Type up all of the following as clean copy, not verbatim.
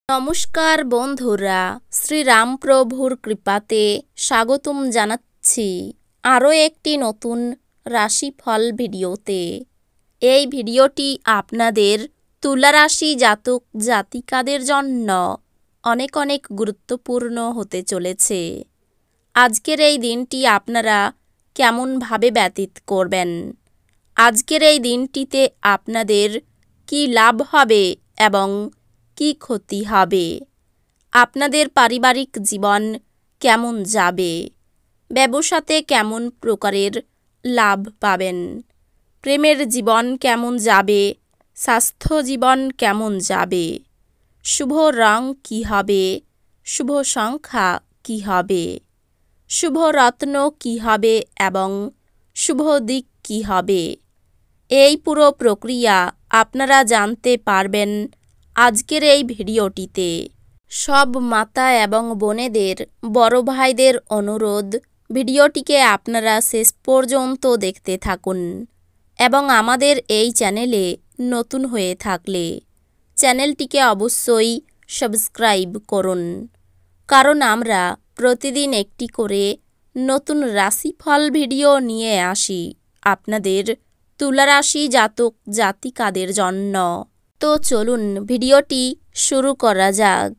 নমস্কার বন্ধুরা, শ্রীরামপ্রভুর কৃপাতে স্বাগতম জানাচ্ছি আরও একটি নতুন রাশিফল ভিডিওতে। এই ভিডিওটি আপনাদের তুলা রাশি জাতক জাতিকাদের জন্য অনেক অনেক গুরুত্বপূর্ণ হতে চলেছে। আজকের এই দিনটি আপনারা কেমনভাবে ব্যতীত করবেন, আজকের এই দিনটিতে আপনাদের কি লাভ হবে এবং কি ক্ষতি হবে, আপনাদের পারিবারিক জীবন কেমন যাবে, ব্যবসাতে কেমন প্রকারের লাভ পাবেন, প্রেমের জীবন কেমন যাবে, স্বাস্থ্য জীবন কেমন যাবে, শুভ রং কী হবে, শুভ সংখ্যা কী হবে, শুভ রত্ন কী হবে এবং শুভ দিক কী হবে, এই পুরো প্রক্রিয়া আপনারা জানতে পারবেন আজকের এই ভিডিওটিতে। সব মাতা এবং বোনেদের, বড় ভাইদের অনুরোধ, ভিডিওটিকে আপনারা শেষ পর্যন্ত দেখতে থাকুন এবং আমাদের এই চ্যানেলে নতুন হয়ে থাকলে চ্যানেলটিকে অবশ্যই সাবস্ক্রাইব করুন, কারণ আমরা প্রতিদিন একটি করে নতুন রাশিফল ভিডিও নিয়ে আসি আপনাদের তুলা রাশি জাতক জাতিকাদের জন্য। তো চলুন ভিডিওটি শুরু করা যাক।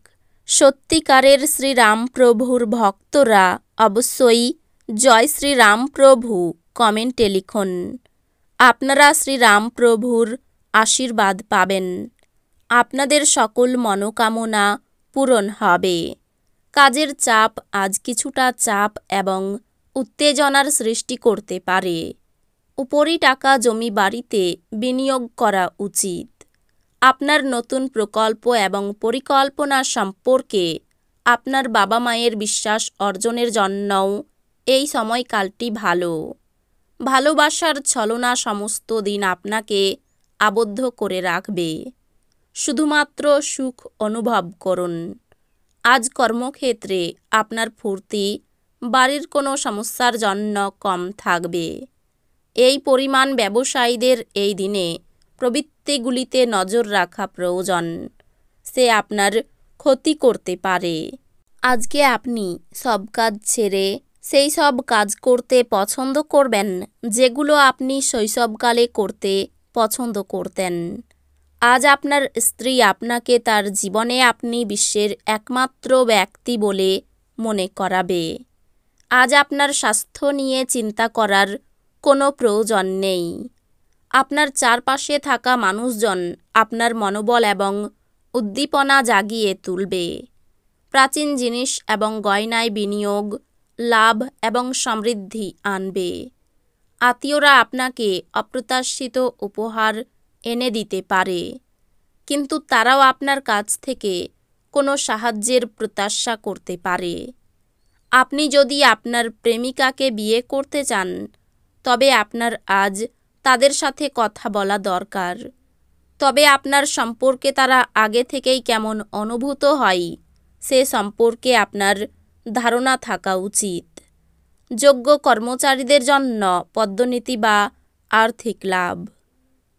সত্যিকারের শ্রীরামপ্রভুর ভক্তরা অবশ্যই জয় শ্রীরামপ্রভু কমেন্টে লিখুন। আপনারা শ্রীরামপ্রভুর আশীর্বাদ পাবেন, আপনাদের সকল মনোকামনা পূরণ হবে। কাজের চাপ আজ কিছুটা চাপ এবং উত্তেজনার সৃষ্টি করতে পারে। উপরি টাকা জমি বাড়িতে বিনিয়োগ করা উচিত। আপনার নতুন প্রকল্প এবং পরিকল্পনা সম্পর্কে আপনার বাবা মায়ের বিশ্বাস অর্জনের জন্যও এই সময়কালটি ভালো। ভালোবাসার ছলনা সমস্ত দিন আপনাকে আবদ্ধ করে রাখবে। শুধুমাত্র সুখ অনুভব করুন। আজ কর্মক্ষেত্রে আপনার ফুর্তি বাড়ির কোনো সমস্যার জন্য কম থাকবে। এই পরিমাণ ব্যবসায়ীদের এই দিনে প্রবৃত্তিগুলিতে নজর রাখা প্রয়োজন, সে আপনার ক্ষতি করতে পারে। আজকে আপনি সব কাজ ছেড়ে সেই সব কাজ করতে পছন্দ করবেন যেগুলো আপনি শৈশবকালে করতে পছন্দ করতেন। আজ আপনার স্ত্রী আপনাকে তার জীবনে আপনি বিশ্বের একমাত্র ব্যক্তি বলে মনে করাবে। আজ আপনার স্বাস্থ্য নিয়ে চিন্তা করার কোনো প্রয়োজন নেই। আপনার চারপাশে থাকা মানুষজন আপনার মনোবল এবং উদ্দীপনা জাগিয়ে তুলবে। প্রাচীন জিনিস এবং গয়নায় বিনিয়োগ লাভ এবং সমৃদ্ধি আনবে। আত্মীয়রা আপনাকে অপ্রত্যাশিত উপহার এনে দিতে পারে, কিন্তু তারাও আপনার কাছ থেকে কোনো সাহায্যের প্রত্যাশা করতে পারে। আপনি যদি আপনার প্রেমিকাকে বিয়ে করতে চান, তবে আপনার আজ তাদের সাথে কথা বলা দরকার। তবে আপনার সম্পর্কে তারা আগে থেকেই কেমন অনুভূত হয় সে সম্পর্কে আপনার ধারণা থাকা উচিত। যোগ্য কর্মচারীদের জন্য পদোন্নতি বা আর্থিক লাভ।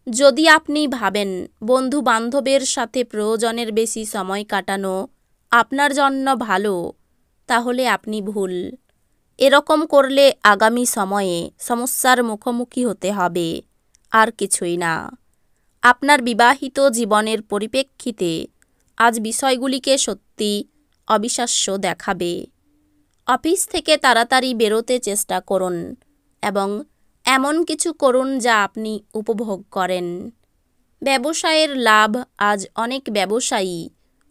যদি আপনি ভাবেন বন্ধু বান্ধবের সাথে প্রয়োজনের বেশি সময় কাটানো আপনার জন্য ভালো, তাহলে আপনি ভুল। এরকম করলে আগামী সময়ে সমস্যার মুখোমুখি হতে হবে, আর কিছুই না। আপনার বিবাহিত জীবনের পরিপ্রেক্ষিতে আজ বিষয়গুলিকে সত্যি অবিশ্বাস্য দেখাবে। অফিস থেকে তাড়াতাড়ি বেরোতে চেষ্টা করুন এবং এমন কিছু করুন যা আপনি উপভোগ করেন। ব্যবসায়ের লাভ আজ অনেক ব্যবসায়ী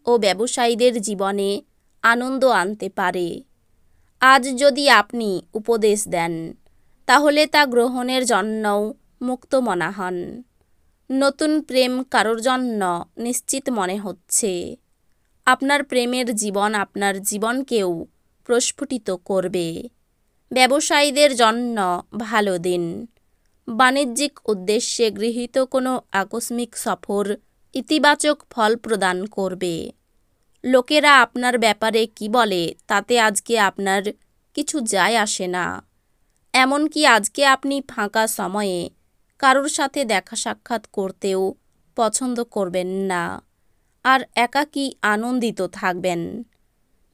ও ব্যবসায়ীদের জীবনে আনন্দ আনতে পারে। আজ যদি আপনি উপদেশ দেন, তাহলে তা গ্রহণের জন্যও মুক্ত মনা হন। নতুন প্রেম কারোর জন্য নিশ্চিত মনে হচ্ছে। আপনার প্রেমের জীবন আপনার জীবনকেও প্রস্ফুটিত করবে। ব্যবসায়ীদের জন্য ভালো দিন। বাণিজ্যিক উদ্দেশ্যে গৃহীত কোনো আকস্মিক সফর ইতিবাচক ফল প্রদান করবে। লোকেরা আপনার ব্যাপারে কি বলে তাতে আজকে আপনার কিছু যায় আসে না। এমনকি আজকে আপনি ফাঁকা সময়ে কারোর সাথে দেখা সাক্ষাৎ করতেও পছন্দ করবেন না। আর একাকী আনন্দিত থাকবেন।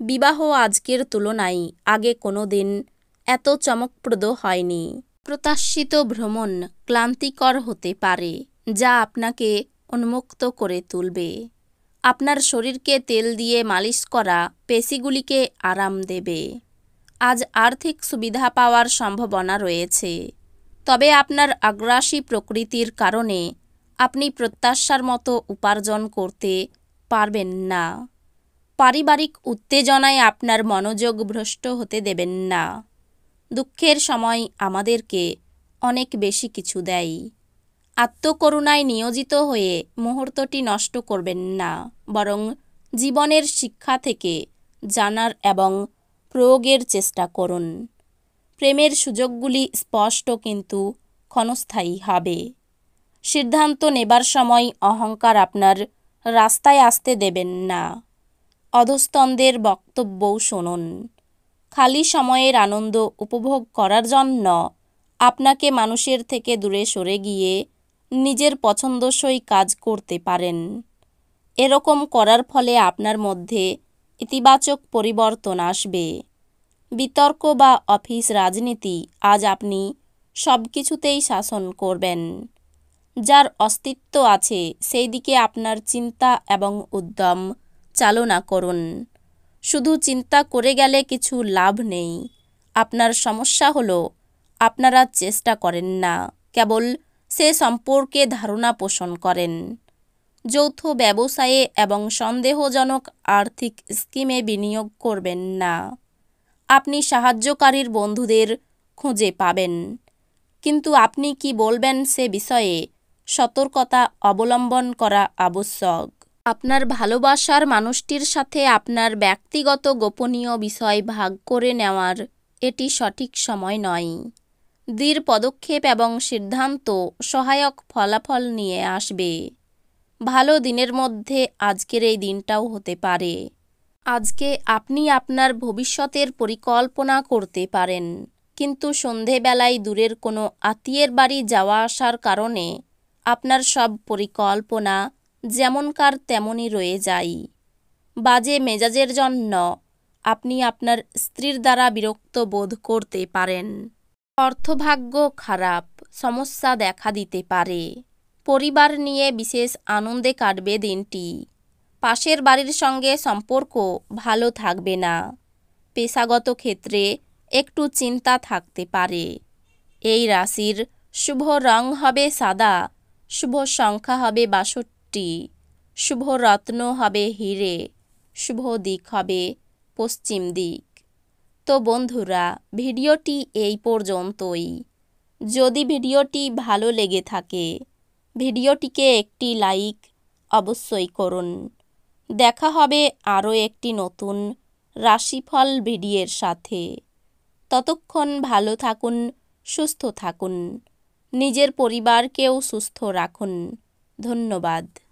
বিবাহ আজকের তুলনায় আগে কোনো দিন এত চমকপ্রদ হয়নি। প্রত্যাশিত ভ্রমণ ক্লান্তিকর হতে পারে, যা আপনাকে উন্মুক্ত করে তুলবে। আপনার শরীরকে তেল দিয়ে মালিশ করা পেশিগুলিকে আরাম দেবে। আজ আর্থিক সুবিধা পাওয়ার সম্ভাবনা রয়েছে, তবে আপনার আগ্রাসী প্রকৃতির কারণে আপনি প্রত্যাশার মতো উপার্জন করতে পারবেন না। পারিবারিক উত্তেজনায় আপনার মনোযোগ ভ্রষ্ট হতে দেবেন না। দুঃখের সময় আমাদেরকে অনেক বেশি কিছু দেয়। আত্মকরুণায় নিয়োজিত হয়ে মুহূর্তটি নষ্ট করবেন না, বরং জীবনের শিক্ষা থেকে জানার এবং প্রয়োগের চেষ্টা করুন। প্রেমের সুযোগগুলি স্পষ্ট কিন্তু ক্ষণস্থায়ী হবে। সিদ্ধান্ত নেবার সময় অহংকার আপনার রাস্তায় আসতে দেবেন না। অধস্তনদের বক্তব্যও শুনুন। খালি সময়ের আনন্দ উপভোগ করার জন্য আপনাকে মানুষের থেকে দূরে সরে গিয়ে নিজের পছন্দসই কাজ করতে পারেন। এরকম করার ফলে আপনার মধ্যে ইতিবাচক পরিবর্তন আসবে। বিতর্ক বা অফিস রাজনীতি আজ আপনি সব কিছুতেই শাসন করবেন। যার অস্তিত্ব আছে সেই দিকে আপনার চিন্তা এবং উদ্যম চালনা করুন। শুধু চিন্তা করে গেলে কিছু লাভ নেই। আপনার সমস্যা হলো আপনারা চেষ্টা করেন না, কেবল সে সম্পর্কে ধারণা পোষণ করেন। যৌথ ব্যবসায়ে এবং সন্দেহজনক আর্থিক স্কিমে বিনিয়োগ করবেন না। আপনি সাহায্যকারীর বন্ধুদের খুঁজে পাবেন, কিন্তু আপনি কি বলবেন সে বিষয়ে সতর্কতা অবলম্বন করা আবশ্যক। আপনার ভালোবাসার মানুষটির সাথে আপনার ব্যক্তিগত গোপনীয় বিষয় ভাগ করে নেওয়ার এটি সঠিক সময় নয়। দৃঢ় পদক্ষেপ এবং সিদ্ধান্ত সহায়ক ফলাফল নিয়ে আসবে। ভালো দিনের মধ্যে আজকের এই দিনটাও হতে পারে। আজকে আপনি আপনার ভবিষ্যতের পরিকল্পনা করতে পারেন, কিন্তু সন্ধেবেলায় দূরের কোনো আত্মীয়ের বাড়ি যাওয়া আসার কারণে আপনার সব পরিকল্পনা যেমনকার তেমনই রয়ে যায়। বাজে মেজাজের জন্য আপনি আপনার স্ত্রীর দ্বারা বিরক্ত বোধ করতে পারেন। অর্থভাগ্য খারাপ, সমস্যা দেখা দিতে পারে। পরিবার নিয়ে বিশেষ আনন্দে কাটবে দিনটি। পাশের বাড়ির সঙ্গে সম্পর্ক ভালো থাকবে না। পেশাগত ক্ষেত্রে একটু চিন্তা থাকতে পারে। এই রাশির শুভ রং হবে সাদা, শুভ সংখ্যা হবে 62, শুভ রত্ন হবে হিরে, শুভ দিক হবে পশ্চিম দিক। তো বন্ধুরা, ভিডিওটি এই পর্যন্তই। যদি ভিডিওটি ভালো লেগে থাকে ভিডিওটিকে একটি লাইক অবশ্যই করুন। দেখা হবে আরও একটি নতুন রাশিফল ভিডিওর সাথে। ততক্ষণ ভালো থাকুন, সুস্থ থাকুন, নিজের পরিবারকেও সুস্থ রাখুন। ধন্যবাদ।